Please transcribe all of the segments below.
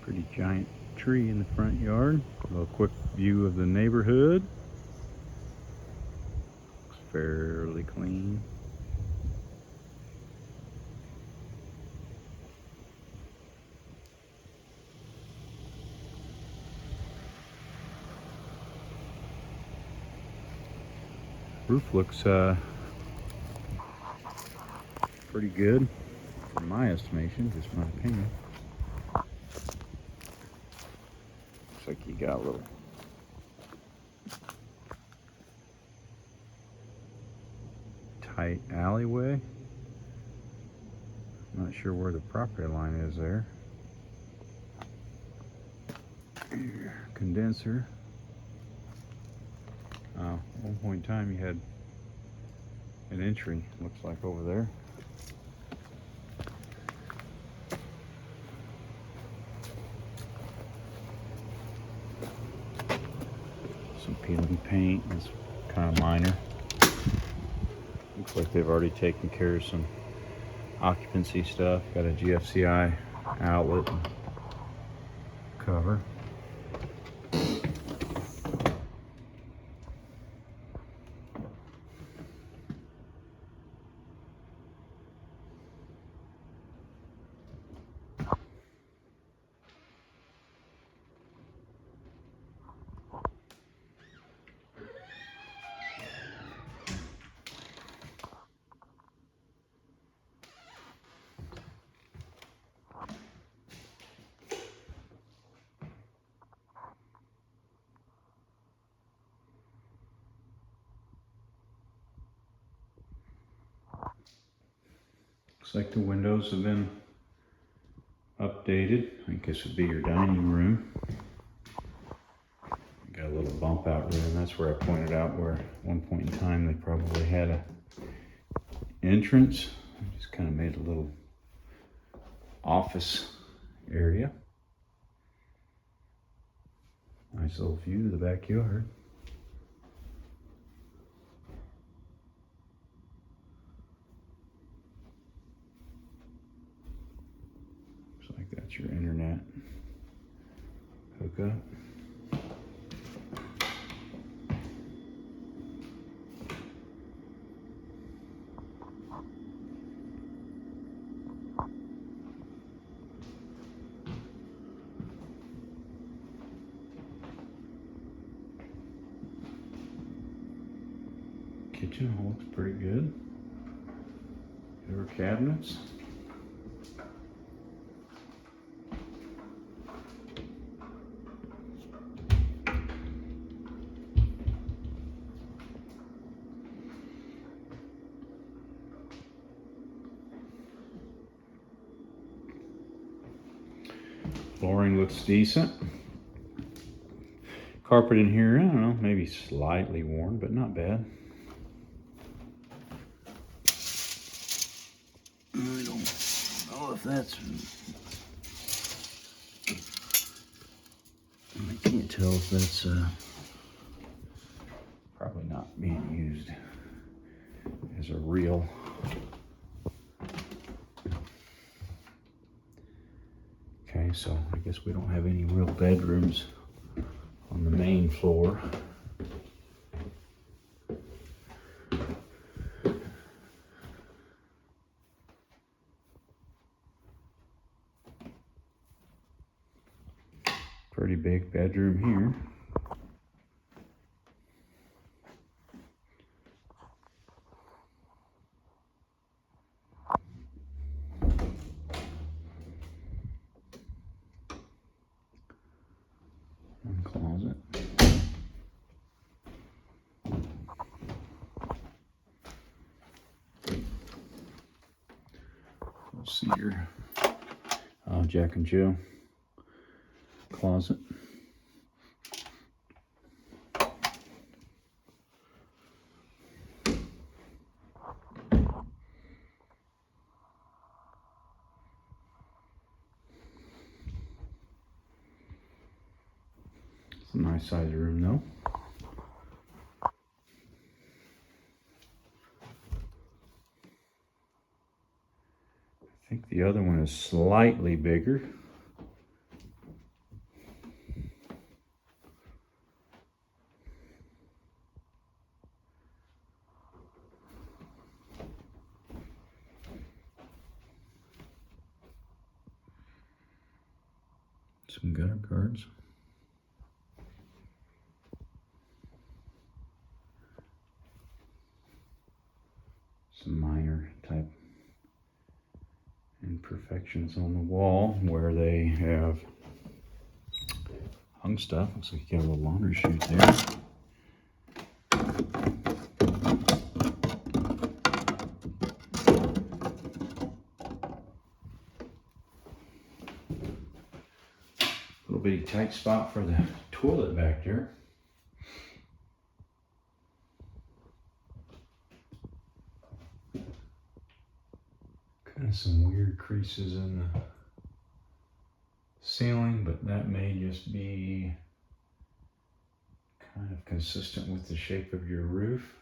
Pretty giant tree in the front yard. A little quick view of the neighborhood. Looks fairly clean. Roof looks pretty good for my estimation, just my opinion. Looks like you got a little tight alleyway. Not sure where the property line is there. Condenser. At one point in time you had an entry, looks like, over there. Some peeling paint is kind of minor. Looks like they've already taken care of some occupancy stuff. Got a GFCI outlet and cover. Looks like the windows have been updated. I think this would be your dining room. Got a little bump out room. That's where I pointed out where at one point in time they probably had a entrance. I just kind of made a little office area. Nice little view of the backyard. Looks like that's your internet hookup. Kitchen looks pretty good. There are cabinets. Flooring looks decent. Carpet in here, I don't know, maybe slightly worn, but not bad. I don't know if that's... I can't tell if that's probably not being used as a real okay, so I guess we don't have any real bedrooms on the main floor. Pretty big bedroom here. One closet. Cedar. Jack and Jill closet. It's a nice size room though. I think the other one is slightly bigger. Some gutter guards. Some minor type imperfections on the wall where they have hung stuff. Looks like you got a little laundry chute there. Little bitty tight spot for the toilet back there. Kind of some weird creases in the ceiling, but that may just be kind of consistent with the shape of your roof.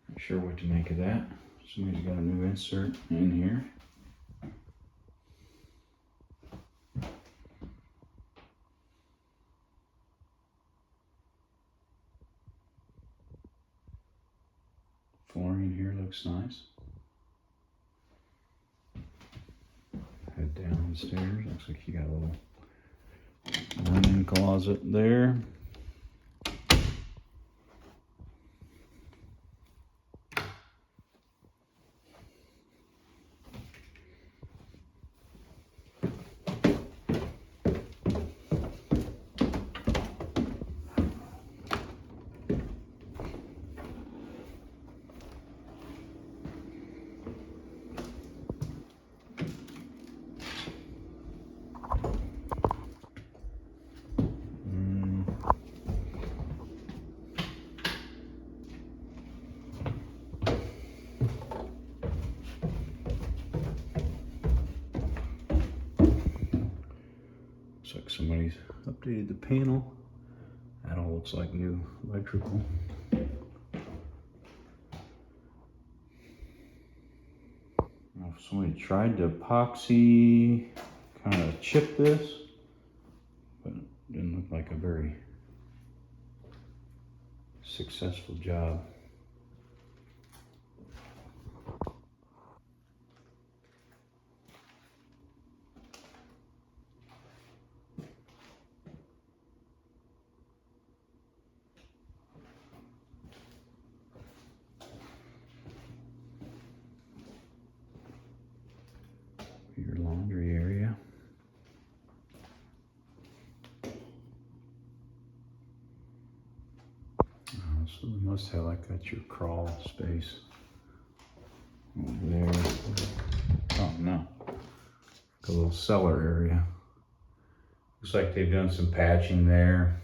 Not sure what to make of that. Somebody's got a new insert in here. Flooring here looks nice. Head downstairs. Looks like you got a little linen closet there. Looks like somebody's updated the panel. That all looks like new electrical. Now, if somebody tried to epoxy, kind of chip this, but it didn't look like a very successful job. Your laundry area. So we must have like that's your crawl space over there. Oh no, a little cellar area. Looks like they've done some patching there.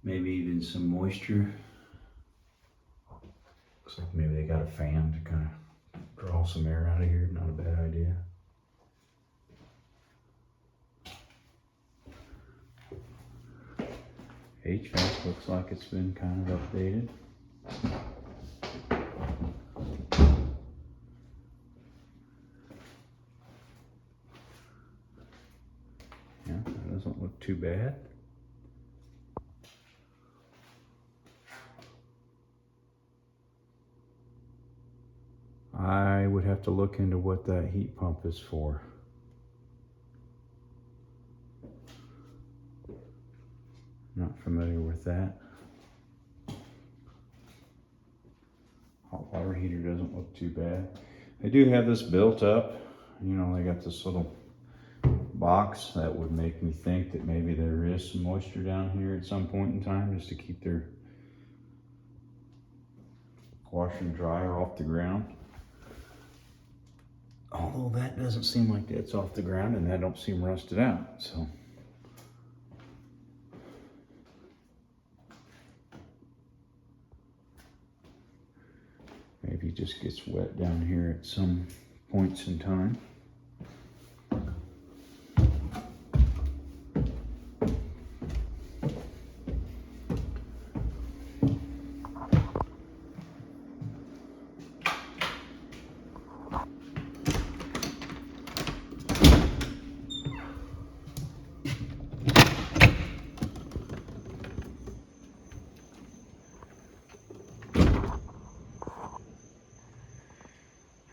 Maybe even some moisture. Looks like maybe they got a fan to kind of draw some air out of here. Not a bad idea. HVAC looks like it's been kind of updated. Yeah, that doesn't look too bad. I would have to look into what that heat pump is for. Not familiar with that. Hot water heater doesn't look too bad. They do have this built up. You know, they got this little box that would make me think that maybe there is some moisture down here at some point in time, just to keep their washer and dryer off the ground. Although that doesn't seem like that's off the ground, and that don't seem rusted out, so. Maybe it just gets wet down here at some points in time.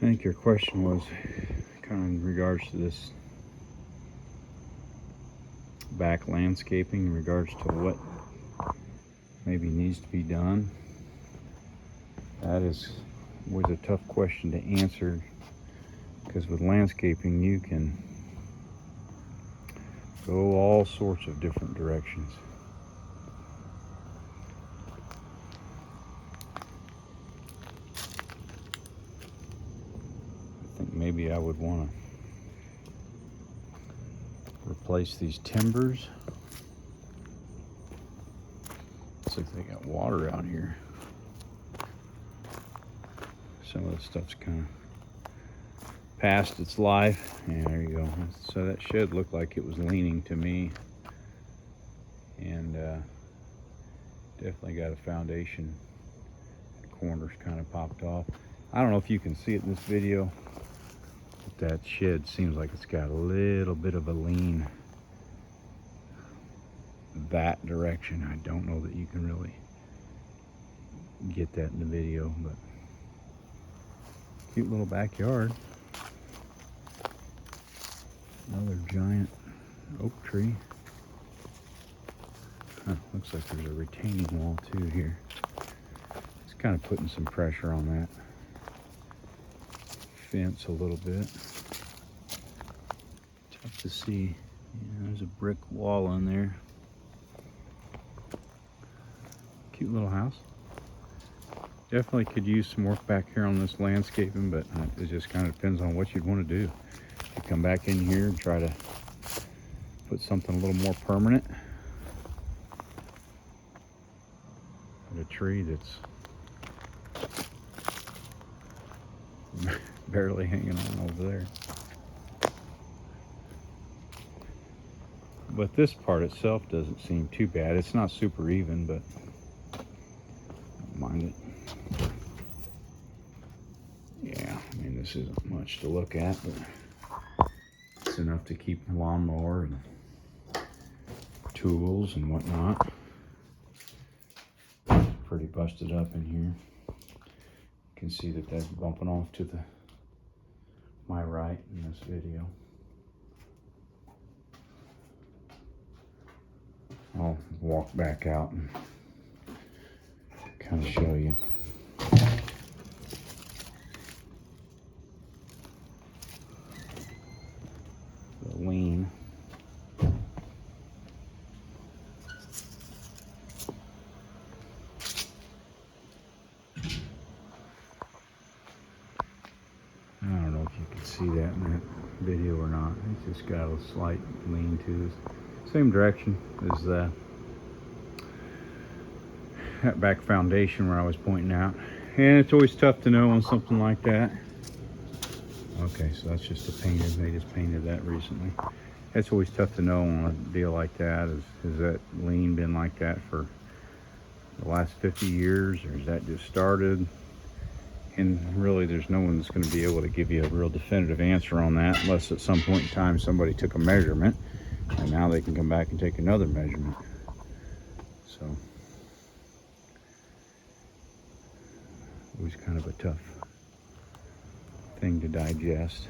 think your question was kind of in regards to this back landscaping, in regards to what maybe needs to be done. That is was a tough question to answer, because with landscaping you can go all sorts of different directions. I think maybe I would want to replace these timbers. Looks like they got water out here. Some of the stuff's kind of past its life. Yeah, there you go. So that shed looked like it was leaning to me, and definitely got a foundation. The corners kind of popped off. I don't know if you can see it in this video, but that shed seems like it's got a little bit of a lean that direction. I don't know that you can really get that in the video, but cute little backyard. Another giant oak tree. Huh, looks like there's a retaining wall too here. It's kind of putting some pressure on that fence a little bit. Tough to see. Yeah, there's a brick wall on there. Cute little house. Definitely could use some work back here on this landscaping, but it just kind of depends on what you'd want to do. You come back in here and try to put something a little more permanent. Put a tree that's barely hanging on over there. But this part itself doesn't seem too bad. It's not super even, but I don't mind it. Yeah, I mean, this isn't much to look at, but it's enough to keep the lawnmower and tools and whatnot. Pretty busted up in here. You can see that that's bumping off to my right in this video. I'll walk back out and kind of show you. The lean. I don't know if you can see that in that video or not. It's just got a slight lean to it. Same direction as that back foundation where I was pointing out. And it's always tough to know on something like that. Okay, so that's just a painter. They just painted that recently. It's always tough to know on a deal like that. Has that lean been like that for the last 50 years, or has that just started? And really, there's no one that's going to be able to give you a real definitive answer on that, unless at some point in time somebody took a measurement, and now they can come back and take another measurement. So, it was kind of a tough thing to digest.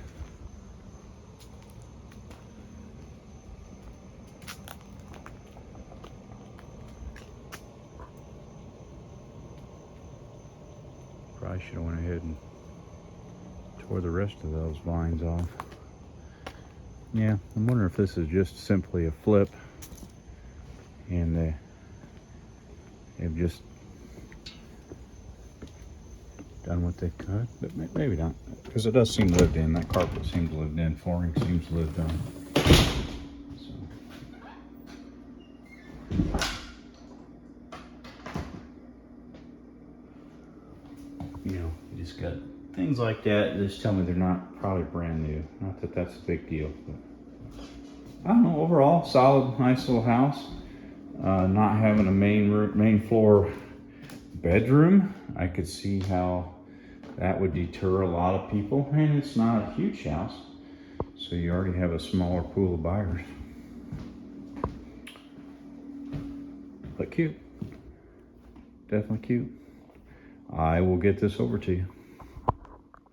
Probably should have went ahead and tore the rest of those vines off. Yeah, I'm wondering if this is just simply a flip and they've just done what they could, but maybe not, because it does seem lived in. That carpet seems lived in, flooring seems lived in. So. You know, you just got things like that. Just tell me they're not probably brand new. Not that that's a big deal, but I don't know. Overall, solid, nice little house. Not having a main floor bedroom, I could see how that would deter a lot of people. And it's not a huge house, so you already have a smaller pool of buyers. But cute, definitely cute. I will get this over to you.